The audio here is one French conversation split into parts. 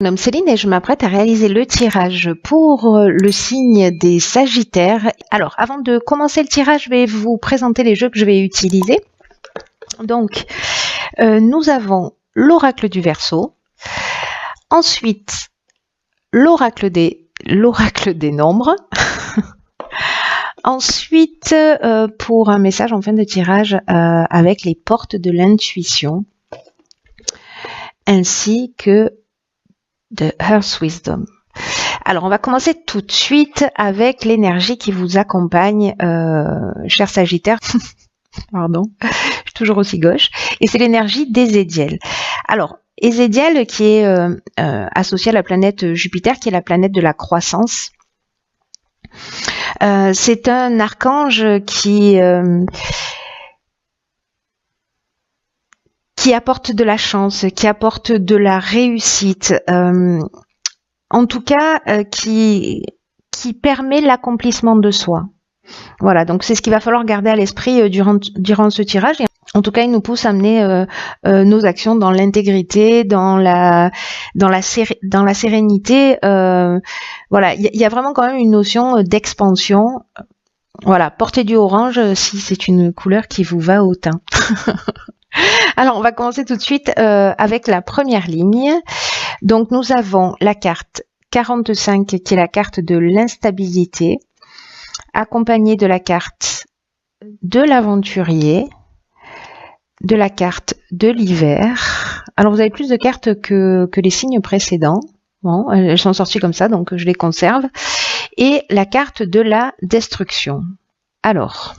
Je me nomme Céline et je m'apprête à réaliser le tirage pour le signe des Sagittaires. Alors, avant de commencer le tirage, je vais vous présenter les jeux que je vais utiliser. Donc, nous avons l'oracle du Verseau, ensuite l'oracle des nombres, ensuite pour un message en fin de tirage avec les portes de l'intuition, ainsi que de Earth Wisdom. Alors, on va commencer tout de suite avec l'énergie qui vous accompagne, cher Sagittaire. Pardon, je suis toujours aussi gauche. Et c'est l'énergie d'Ézédiel. Alors, Ézédiel qui est associé à la planète Jupiter, qui est la planète de la croissance. C'est un archange qui apporte de la chance, qui apporte de la réussite, en tout cas qui permet l'accomplissement de soi. Voilà, donc c'est ce qu'il va falloir garder à l'esprit durant ce tirage. Et en tout cas, il nous pousse à mener nos actions dans l'intégrité, dans la sérénité. Voilà, il y a vraiment quand même une notion d'expansion. Voilà, portez du orange si c'est une couleur qui vous va au teint. Alors, on va commencer tout de suite avec la première ligne. Donc, nous avons la carte 45 qui est la carte de l'instabilité, accompagnée de la carte de l'aventurier, de la carte de l'hiver. Alors, vous avez plus de cartes que les signes précédents. Bon, elles sont sorties comme ça, donc je les conserve. Et la carte de la destruction. Alors...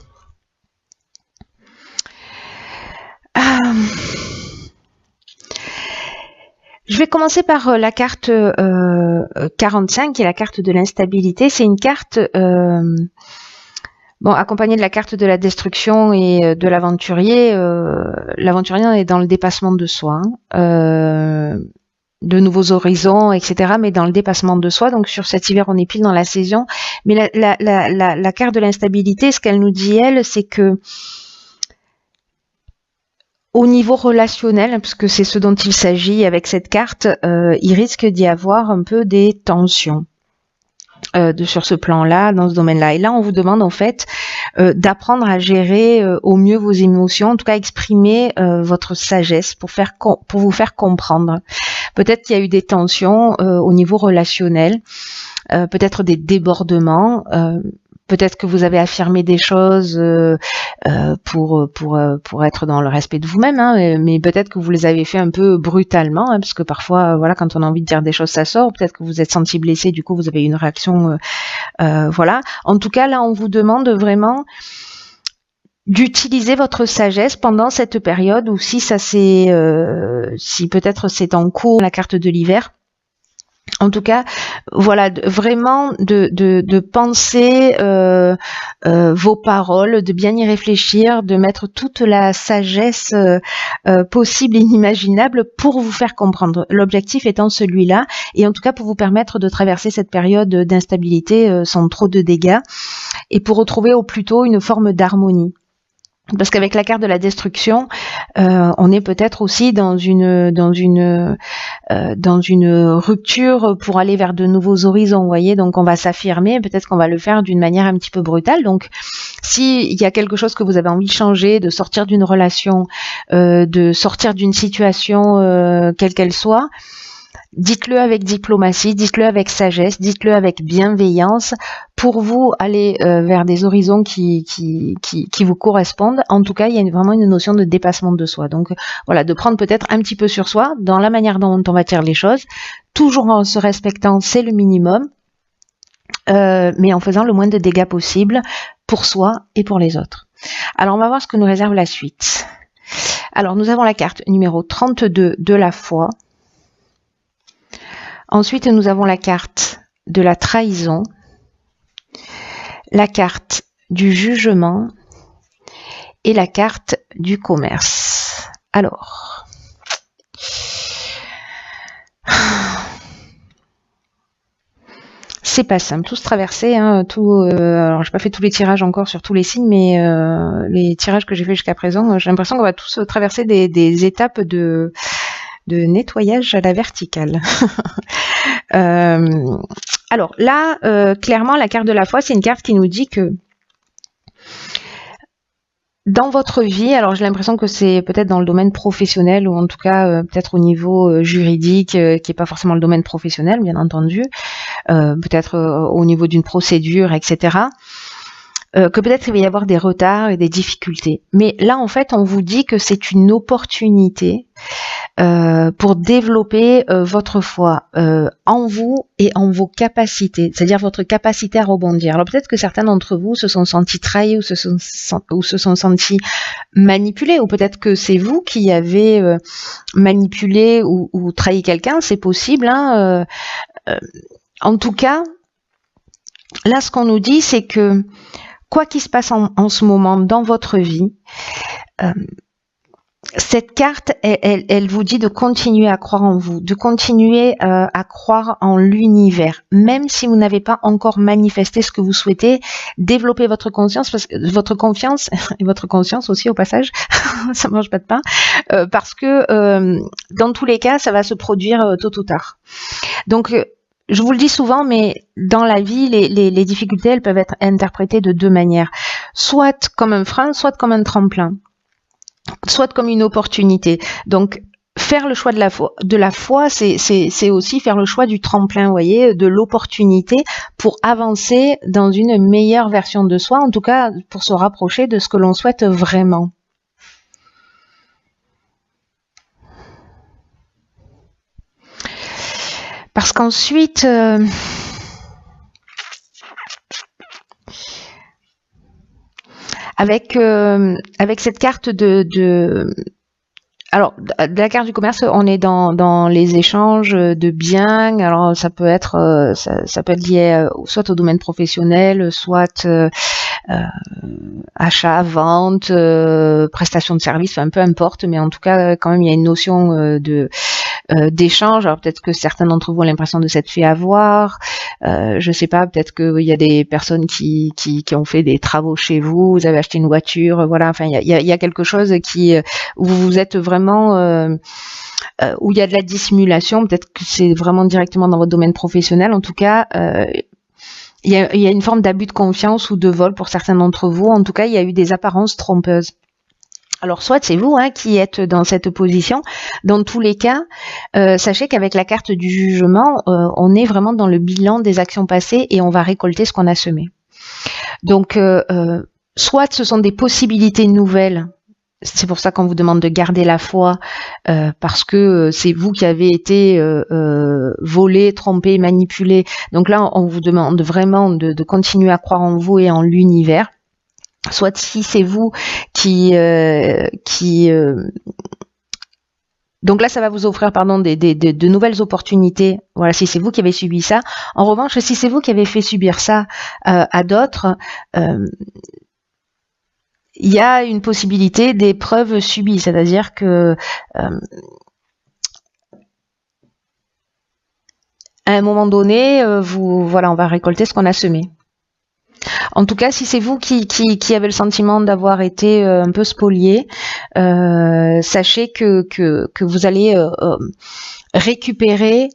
je vais commencer par la carte 45, qui est la carte de l'instabilité. C'est une carte accompagnée de la carte de la destruction et de l'aventurier. L'aventurier est dans le dépassement de soi, de nouveaux horizons, etc., mais dans le dépassement de soi. Donc sur cet hiver, on est pile dans la saison. Mais la carte de l'instabilité, ce qu'elle nous dit, elle, c'est que au niveau relationnel, parce que c'est ce dont il s'agit avec cette carte, il risque d'y avoir un peu des tensions sur ce plan-là, dans ce domaine-là. Et là, on vous demande en fait d'apprendre à gérer au mieux vos émotions, en tout cas exprimer votre sagesse pour vous faire comprendre. Peut-être qu'il y a eu des tensions au niveau relationnel, peut-être des débordements. Peut-être que vous avez affirmé des choses pour être dans le respect de vous-même, hein, mais peut-être que vous les avez fait un peu brutalement, hein, parce que parfois, voilà, quand on a envie de dire des choses, ça sort. Peut-être que vous êtes senti blessé, du coup, vous avez eu une réaction, voilà. En tout cas, là, on vous demande vraiment d'utiliser votre sagesse pendant cette période, ou si ça c'est, si peut-être c'est en cours, la carte de l'hiver. En tout cas, voilà, vraiment de penser vos paroles, de bien y réfléchir, de mettre toute la sagesse possible et inimaginable pour vous faire comprendre. L'objectif étant celui-là, et en tout cas pour vous permettre de traverser cette période d'instabilité sans trop de dégâts, et pour retrouver au plus tôt une forme d'harmonie. Parce qu'avec la carte de la destruction, on est peut-être aussi dans une rupture pour aller vers de nouveaux horizons, vous voyez. Donc on va s'affirmer, peut-être qu'on va le faire d'une manière un petit peu brutale. Donc s'il y a quelque chose que vous avez envie de changer, de sortir d'une relation, de sortir d'une situation quelle qu'elle soit, dites-le avec diplomatie, dites-le avec sagesse, dites-le avec bienveillance pour vous aller vers des horizons qui vous correspondent. En tout cas, il y a vraiment une notion de dépassement de soi. Donc voilà, de prendre peut-être un petit peu sur soi dans la manière dont on va dire les choses, toujours en se respectant, c'est le minimum, mais en faisant le moins de dégâts possible pour soi et pour les autres. Alors on va voir ce que nous réserve la suite. Alors nous avons la carte numéro 32 de la foi. Ensuite, nous avons la carte de la trahison, la carte du jugement et la carte du commerce. Alors, c'est pas simple, tous traversés, hein, alors j'ai pas fait tous les tirages encore sur tous les signes, mais les tirages que j'ai fait jusqu'à présent, j'ai l'impression qu'on va tous traverser des étapes de de nettoyage à la verticale. Alors là, clairement, la carte de la foi, c'est une carte qui nous dit que dans votre vie, alors j'ai l'impression que c'est peut-être dans le domaine professionnel ou en tout cas peut-être au niveau juridique, qui est pas forcément le domaine professionnel, bien entendu, peut-être au niveau d'une procédure, etc. Que peut-être il va y avoir des retards et des difficultés. Mais là, en fait, on vous dit que c'est une opportunité pour développer votre foi en vous et en vos capacités, c'est-à-dire votre capacité à rebondir. Alors peut-être que certains d'entre vous se sont sentis trahis ou se sont sentis manipulés, ou peut-être que c'est vous qui avez manipulé ou trahi quelqu'un, c'est possible. Hein, en tout cas, là, ce qu'on nous dit, c'est que quoi qu'il se passe en ce moment dans votre vie, cette carte, elle vous dit de continuer à croire en vous, de continuer à croire en l'univers, même si vous n'avez pas encore manifesté ce que vous souhaitez. Développer votre conscience, votre confiance et votre conscience aussi au passage, ça mange pas de pain, parce que dans tous les cas, ça va se produire tôt ou tard. Donc je vous le dis souvent, mais dans la vie, les difficultés, elles peuvent être interprétées de deux manières. Soit comme un frein, soit comme un tremplin. Soit comme une opportunité. Donc, faire le choix de la foi, c'est aussi faire le choix du tremplin, vous voyez, de l'opportunité pour avancer dans une meilleure version de soi, en tout cas pour se rapprocher de ce que l'on souhaite vraiment. Parce qu'ensuite, avec cette carte alors, de la carte du commerce, on est dans les échanges de biens. Alors, ça peut être lié soit au domaine professionnel, soit achat, vente, prestation de service, enfin peu importe. Mais en tout cas, quand même, il y a une notion d'échange. Alors peut-être que certains d'entre vous ont l'impression de s'être fait avoir. Je sais pas, peut-être qu'il y a des personnes qui ont fait des travaux chez vous, vous avez acheté une voiture, voilà. Enfin, il y a quelque chose où vous êtes vraiment où il y a de la dissimulation. Peut-être que c'est vraiment directement dans votre domaine professionnel. En tout cas, il y a une forme d'abus de confiance ou de vol pour certains d'entre vous. En tout cas, il y a eu des apparences trompeuses. Alors soit c'est vous qui êtes dans cette position. Dans tous les cas, sachez qu'avec la carte du jugement, on est vraiment dans le bilan des actions passées et on va récolter ce qu'on a semé. Donc, soit ce sont des possibilités nouvelles. C'est pour ça qu'on vous demande de garder la foi, parce que c'est vous qui avez été volé, trompé, manipulé. Donc là, on vous demande vraiment de continuer à croire en vous et en l'univers. Soit si c'est vous qui donc là ça va vous offrir de nouvelles opportunités. Voilà, si c'est vous qui avez subi ça. En revanche, si c'est vous qui avez fait subir ça à d'autres, il y a une possibilité d'épreuve subie, c'est-à-dire que à un moment donné, on va récolter ce qu'on a semé. En tout cas, si c'est vous qui avez le sentiment d'avoir été un peu spolié, sachez que vous allez récupérer.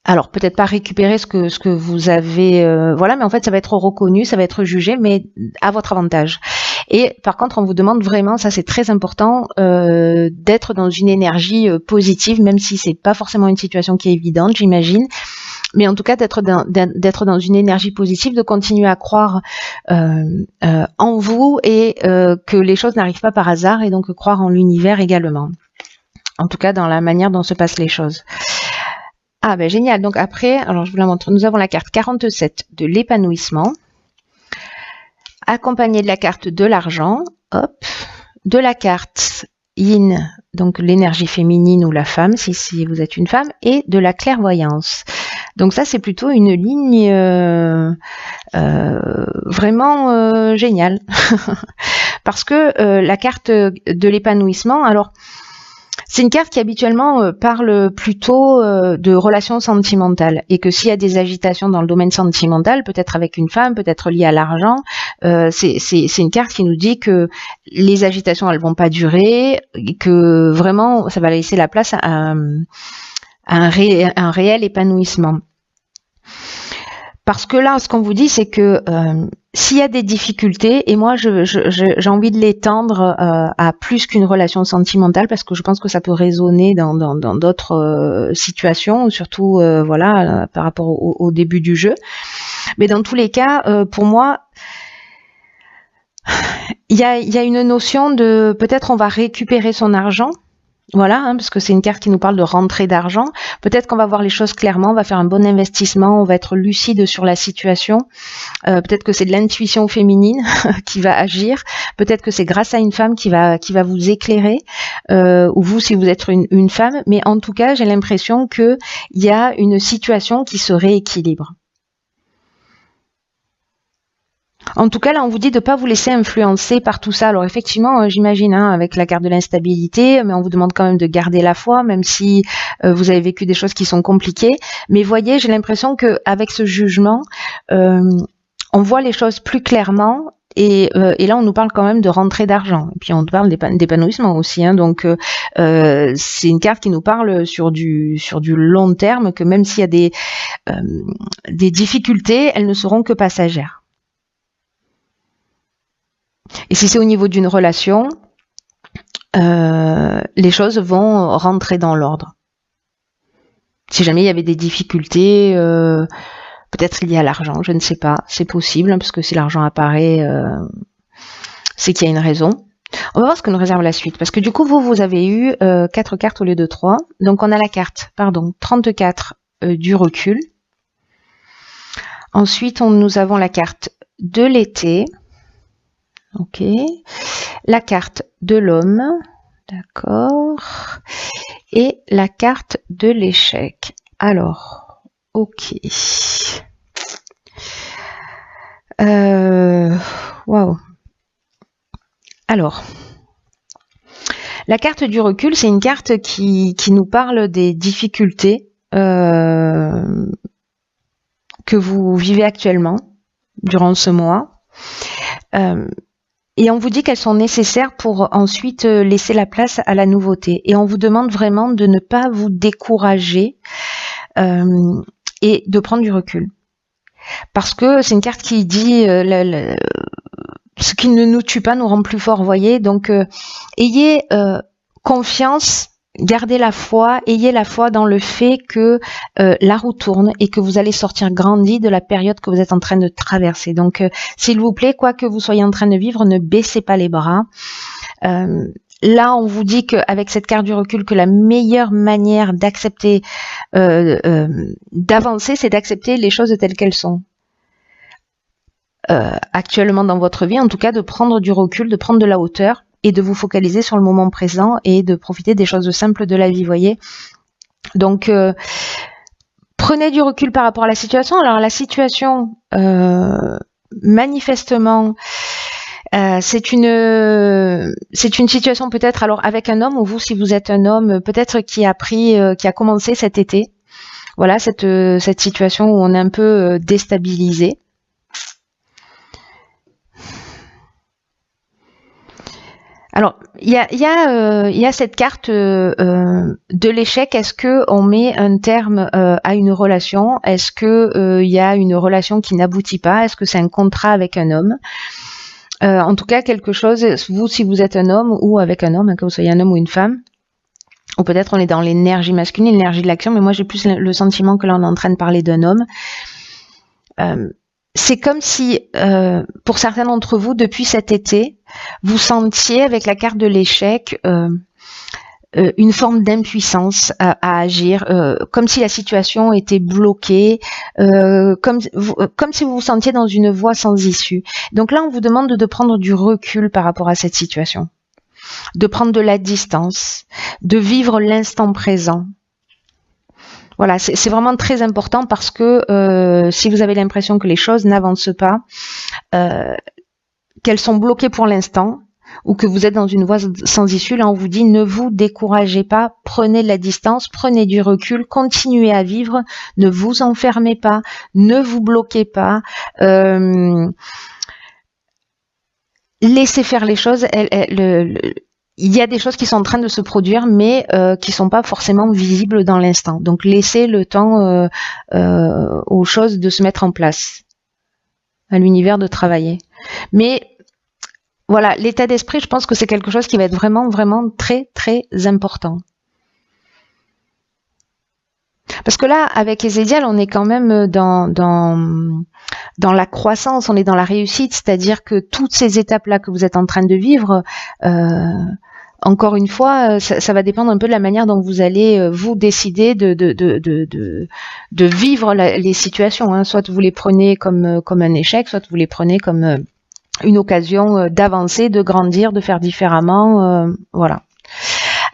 Alors peut-être pas récupérer ce que vous avez, mais en fait ça va être reconnu, ça va être jugé, mais à votre avantage. Et par contre, on vous demande vraiment, ça c'est très important, d'être dans une énergie positive, même si c'est pas forcément une situation qui est évidente, j'imagine. Mais en tout cas, d'être dans une énergie positive, de continuer à croire en vous et que les choses n'arrivent pas par hasard, et donc croire en l'univers également. En tout cas, dans la manière dont se passent les choses. Ah ben génial. Donc après, alors je vous la montre. Nous avons la carte 47 de l'épanouissement, accompagnée de la carte de l'argent, hop, de la carte Yin, donc l'énergie féminine ou la femme, si vous êtes une femme, et de la clairvoyance. Donc ça, c'est plutôt une ligne vraiment géniale. Parce que la carte de l'épanouissement, alors, C'est une carte qui habituellement parle plutôt de relations sentimentales et que s'il y a des agitations dans le domaine sentimental, peut-être avec une femme, peut-être liées à l'argent, c'est une carte qui nous dit que les agitations elles vont pas durer, et que vraiment ça va laisser la place à un réel épanouissement. Parce que là, ce qu'on vous dit, c'est que s'il y a des difficultés, et moi j'ai envie de l'étendre à plus qu'une relation sentimentale, parce que je pense que ça peut résonner dans d'autres situations, surtout voilà par rapport au début du jeu. Mais dans tous les cas, pour moi, il y a une notion de peut-être on va récupérer son argent. Voilà, parce que c'est une carte qui nous parle de rentrée d'argent. Peut-être qu'on va voir les choses clairement, on va faire un bon investissement, on va être lucide sur la situation. Peut-être que c'est de l'intuition féminine qui va agir. Peut-être que c'est grâce à une femme qui va vous éclairer, ou vous si vous êtes une femme. Mais en tout cas, j'ai l'impression que il y a une situation qui se rééquilibre. En tout cas, là, on vous dit de ne pas vous laisser influencer par tout ça. Alors effectivement, j'imagine, avec la carte de l'instabilité, mais on vous demande quand même de garder la foi, même si vous avez vécu des choses qui sont compliquées. Mais voyez, j'ai l'impression qu'avec ce jugement, on voit les choses plus clairement. Et là, on nous parle quand même de rentrée d'argent. Et puis, on nous parle d'épanouissement aussi. Donc, c'est une carte qui nous parle sur du long terme, que même s'il y a des difficultés, elles ne seront que passagères. Et si c'est au niveau d'une relation, les choses vont rentrer dans l'ordre. Si jamais il y avait des difficultés, peut-être liées à l'argent, je ne sais pas, c'est possible, parce que si l'argent apparaît, c'est qu'il y a une raison. On va voir ce que nous réserve la suite, parce que du coup, vous avez eu 4 cartes au lieu de 3. Donc on a la carte, 34 du recul. Ensuite, nous avons la carte de l'été. Ok. La carte de l'homme. D'accord. Et la carte de l'échec. Alors, ok. Waouh. Alors, la carte du recul, c'est une carte qui nous parle des difficultés que vous vivez actuellement durant ce mois. Et on vous dit qu'elles sont nécessaires pour ensuite laisser la place à la nouveauté. Et on vous demande vraiment de ne pas vous décourager et de prendre du recul. Parce que c'est une carte qui dit ce qui ne nous tue pas nous rend plus forts, voyez. Donc, ayez confiance, gardez la foi, ayez la foi dans le fait que la roue tourne et que vous allez sortir grandi de la période que vous êtes en train de traverser. Donc, s'il vous plaît, quoi que vous soyez en train de vivre, ne baissez pas les bras. Là, on vous dit qu'avec cette carte du recul, que la meilleure manière d'accepter, d'avancer, c'est d'accepter les choses telles qu'elles sont. Actuellement dans votre vie, en tout cas, de prendre du recul, de prendre de la hauteur, et de vous focaliser sur le moment présent et de profiter des choses simples de la vie, voyez. Donc, prenez du recul par rapport à la situation. Alors, la situation, manifestement, c'est une situation peut-être, alors avec un homme, ou vous, si vous êtes un homme, peut-être qui a commencé cet été. Voilà, cette situation où on est un peu déstabilisé. Alors, il y a cette carte de l'échec. Est-ce que on met un terme à une relation? Est-ce que il y a une relation qui n'aboutit pas? Est-ce que c'est un contrat avec un homme? En tout cas, quelque chose. Vous, si vous êtes un homme ou avec un homme, que vous soyez un homme ou une femme, ou peut-être on est dans l'énergie masculine, l'énergie de l'action. Mais moi, j'ai plus le sentiment que là, on est en train de parler d'un homme. C'est comme si, pour certains d'entre vous, depuis cet été, vous sentiez avec la carte de l'échec une forme d'impuissance à agir, comme si la situation était bloquée, comme si vous vous sentiez dans une voie sans issue. Donc là, on vous demande de prendre du recul par rapport à cette situation, de prendre de la distance, de vivre l'instant présent. Voilà, c'est vraiment très important parce que si vous avez l'impression que les choses n'avancent pas, qu'elles sont bloquées pour l'instant, ou que vous êtes dans une voie sans issue, là on vous dit ne vous découragez pas, prenez de la distance, prenez du recul, continuez à vivre, ne vous enfermez pas, ne vous bloquez pas, laissez faire les choses. Il y a des choses qui sont en train de se produire, mais qui sont pas forcément visibles dans l'instant. Donc laissez le temps aux choses de se mettre en place, à l'univers de travailler. Mais voilà, l'état d'esprit, je pense que c'est quelque chose qui va être vraiment, vraiment très, très important. Parce que là, avec Ezédial, on est quand même dans la croissance, on est dans la réussite, c'est-à-dire que toutes ces étapes-là que vous êtes en train de vivre, encore une fois, ça va dépendre un peu de la manière dont vous allez vous décider de vivre les situations. Hein. Soit vous les prenez comme un échec, soit vous les prenez comme une occasion d'avancer, de grandir, de faire différemment, voilà.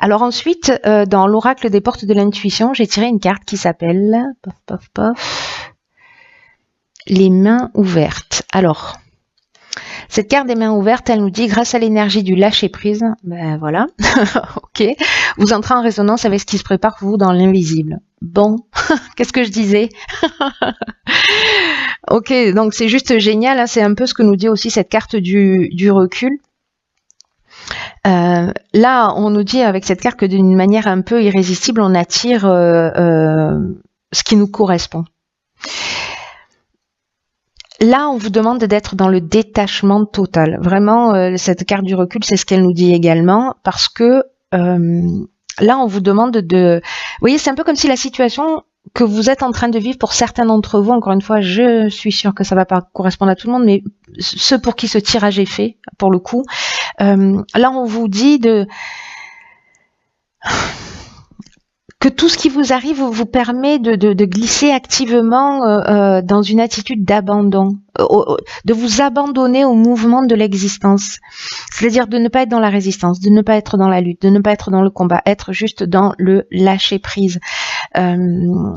Alors ensuite, dans l'oracle des portes de l'intuition, j'ai tiré une carte qui s'appelle les mains ouvertes. Alors, cette carte des mains ouvertes, elle nous dit, grâce à l'énergie du lâcher-prise, ben voilà, ok, vous entrez en résonance avec ce qui se prépare pour vous dans l'invisible. Bon, qu'est-ce que je disais? Ok, donc c'est juste génial, hein, c'est un peu ce que nous dit aussi cette carte du recul. Là, on nous dit avec cette carte que d'une manière un peu irrésistible, on attire ce qui nous correspond. Là, on vous demande d'être dans le détachement total. Vraiment, cette carte du recul, c'est ce qu'elle nous dit également, parce que là, on vous demande de... Vous voyez, c'est un peu comme si la situation que vous êtes en train de vivre pour certains d'entre vous, encore une fois, je suis sûre que ça va pas correspondre à tout le monde, mais ceux pour qui ce tirage est fait, pour le coup, là, on vous dit que tout ce qui vous arrive vous permet de glisser activement dans une attitude d'abandon, de vous abandonner au mouvement de l'existence. C'est-à-dire de ne pas être dans la résistance, de ne pas être dans la lutte, de ne pas être dans le combat, être juste dans le lâcher-prise. Il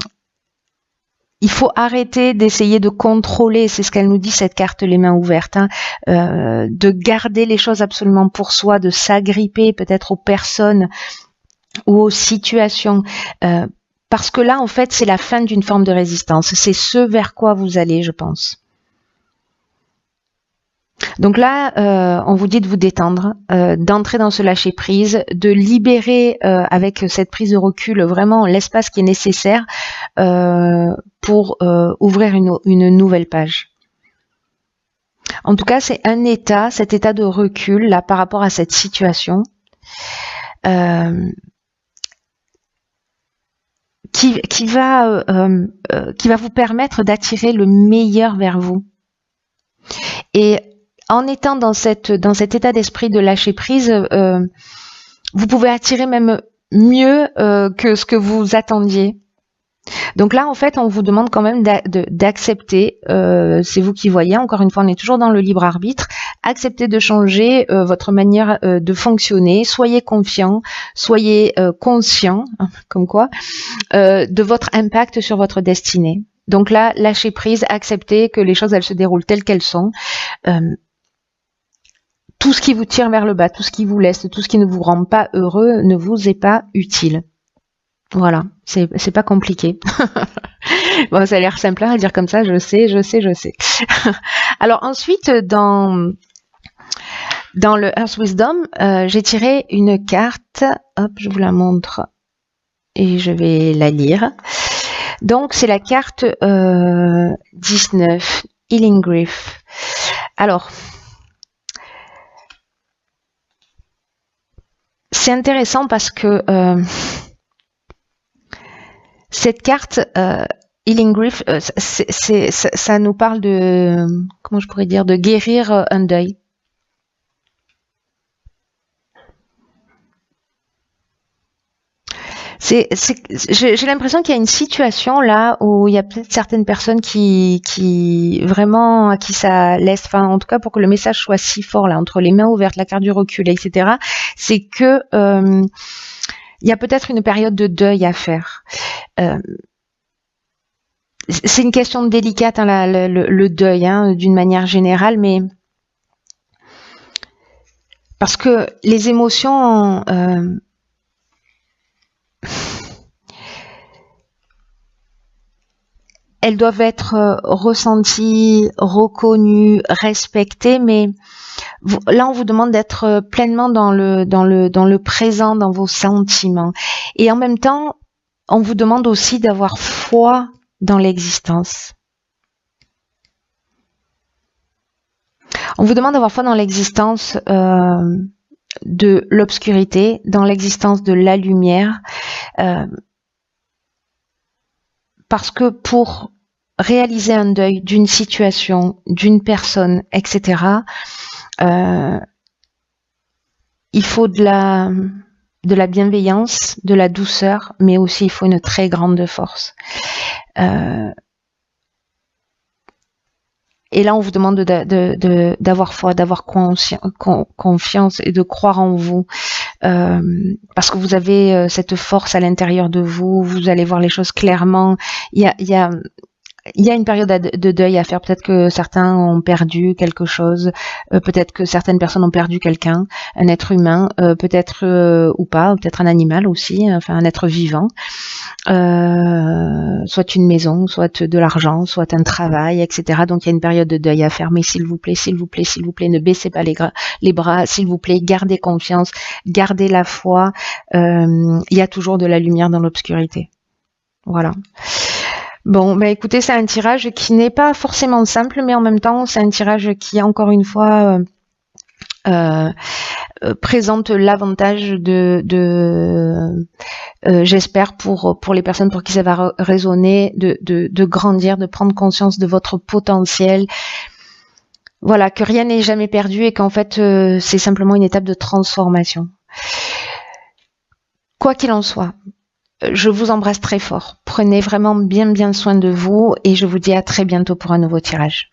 faut arrêter d'essayer de contrôler, c'est ce qu'elle nous dit cette carte les mains ouvertes, hein, de garder les choses absolument pour soi, de s'agripper peut-être aux personnes ou aux situations, parce que là en fait c'est la fin d'une forme de résistance, c'est ce vers quoi vous allez, je pense. Donc là, on vous dit de vous détendre, d'entrer dans ce lâcher-prise, de libérer avec cette prise de recul vraiment l'espace qui est nécessaire pour ouvrir une nouvelle page. En tout cas, c'est un état, cet état de recul là par rapport à cette situation qui va vous permettre d'attirer le meilleur vers vous. Et en étant dans cet état d'esprit de lâcher prise, vous pouvez attirer même mieux que ce que vous attendiez. Donc là, en fait, on vous demande quand même d'accepter, c'est vous qui voyez, encore une fois, on est toujours dans le libre arbitre, acceptez de changer votre manière de fonctionner, soyez confiant, soyez conscient, comme quoi, de votre impact sur votre destinée. Donc là, lâchez prise, acceptez que les choses, elles se déroulent telles qu'elles sont. Tout ce qui vous tire vers le bas, tout ce qui vous laisse, tout ce qui ne vous rend pas heureux ne vous est pas utile. Voilà, c'est pas compliqué. Bon, ça a l'air simple à dire comme ça, je sais. Alors ensuite, dans le Earth Wisdom, j'ai tiré une carte, hop, je vous la montre et je vais la lire. Donc c'est la carte 19, Healing Grief. Alors, c'est intéressant parce que cette carte Healing Grief, ça nous parle de, comment je pourrais dire, de guérir un deuil. J'ai l'impression qu'il y a une situation là où il y a peut-être certaines personnes qui vraiment à qui ça laisse, enfin en tout cas pour que le message soit si fort là entre les mains ouvertes, la carte du recul, etc. C'est que il y a peut-être une période de deuil à faire. C'est une question délicate, hein, le deuil, hein, d'une manière générale, mais Parce que les émotions, elles doivent être ressenties, reconnues, respectées, mais là, on vous demande d'être pleinement dans le présent, dans vos sentiments. Et en même temps, on vous demande aussi d'avoir foi dans l'existence. On vous demande d'avoir foi dans l'existence de l'obscurité, dans l'existence de la lumière, parce que pour réaliser un deuil d'une situation, d'une personne, etc., il faut de la bienveillance, de la douceur, mais aussi il faut une très grande force. Et là, on vous demande d'avoir foi, d'avoir confiance et de croire en vous. Parce que vous avez cette force à l'intérieur de vous, vous allez voir les choses clairement. Il y a une période de deuil à faire. Peut-être que certains ont perdu quelque chose, peut-être que certaines personnes ont perdu quelqu'un, un être humain, peut-être ou pas, peut-être un animal aussi, enfin un être vivant, soit une maison, soit de l'argent, soit un travail, etc. Donc il y a une période de deuil à faire, mais s'il vous plaît, s'il vous plaît, s'il vous plaît, ne baissez pas les bras, s'il vous plaît, gardez confiance, gardez la foi. Il y a toujours de la lumière dans l'obscurité. Voilà. Bon, bah écoutez, c'est un tirage qui n'est pas forcément simple, mais en même temps, c'est un tirage qui, encore une fois, présente l'avantage j'espère pour les personnes pour qui ça va résonner, de grandir, de prendre conscience de votre potentiel. Voilà, que rien n'est jamais perdu et qu'en fait, c'est simplement une étape de transformation. Quoi qu'il en soit, je vous embrasse très fort. Prenez vraiment bien soin de vous et je vous dis à très bientôt pour un nouveau tirage.